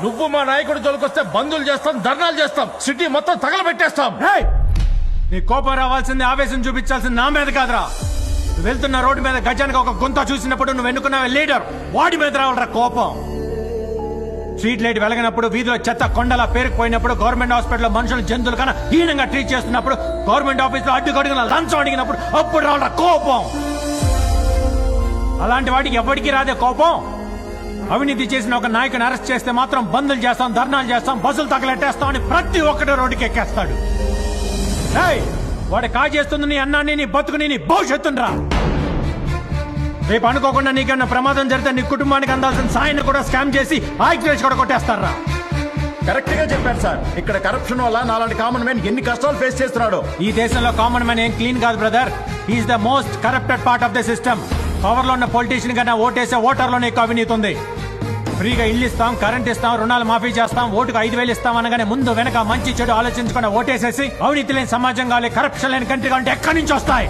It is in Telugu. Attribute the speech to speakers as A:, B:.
A: నువ్వు మా నాయకుడి జోలికొస్తే బంధువులు చేస్తాం, ధర్నాలు చేస్తాం, సిటీ మొత్తం తగలబెట్టేస్తాం.
B: నీ కోపం రావాల్సింది, ఆవేశం చూపించాల్సింది నా మీద కాదురా. నువ్వు వెళ్తున్న రోడ్డు మీద గజానికి ఒక గుంత చూసినప్పుడు నువ్వు ఎన్నుకున్న లీడర్ వాడి మీద రావాలరా కోపం. స్ట్రీట్ లైట్ వెలగనప్పుడు, వీధిలో చెత్త కొండలా పేరుకుపోయినప్పుడు, గవర్నమెంట్ హాస్పిటల్లో మనుషులు జంతువుల కన్నా హీనంగా ట్రీట్ చేస్తున్నప్పుడు, గవర్నమెంట్ ఆఫీస్ లో అడ్డుగడుగున లంచం అడిగినప్పుడు అప్పుడు రావాలరా కోపం. అలాంటి వాటికి ఎవరికి రాదే కోపం. అవినీతి చేసిన ఒక నాయకుని అరెస్ట్ చేస్తే మాత్రం బంధులు చేస్తాం, ధర్నాలు చేస్తాం, బస్సులు తగలెట్టేస్తాం అని ప్రతి ఒక్కటి రోడ్డుకి ఎక్కేస్తాడు. వాడు కాజేస్తుంది నీ అన్నాన్ని, నీ బతుకుని, నీ భవిష్యత్తుని రా. రేపు అనుకోకుండా నీకేమన్నా ప్రమాదం జరిగితే నీ కుటుంబానికి అందాల్సిన సాయాన్ని కూడా స్కామ్ చేసి ఆక్సిడెంట్స్ కూడా కొట్టేస్తారా.
A: కరెక్ట్ గా చెప్పారు సార్. ఇక్కడ కరప్షన్ వల్ల నాలాంటి కామన్ మ్యాన్ ఎన్ని కష్టాలు ఫేస్ చేస్తున్నాడు.
B: ఈ దేశంలో కామన్ మ్యాన్ ఏం క్లీన్ కాదు brother. He is the most corrupted part of the system. Power లో ఉన్న పొలిటీషియన్ కన్నా ఓటేసే ఓటర్లోనే ఎక్కువ అవినీతి ఉంది. ఫ్రీగా ఇల్లు ఇస్తాం, కరెంట్ ఇస్తాం, రుణాలు మాఫీ చేస్తాం, ఓటుకు 5,000 ఇస్తాం అనగానే ముందు వెనక మంచి చెడు ఆలోచించకుండా ఓటేసేసి అవినీతి లేని సమాజం కావాలి, కరప్షన్ లేని కంట్రీ కావాలంటే ఎక్కడి నుంచి వస్తాయి?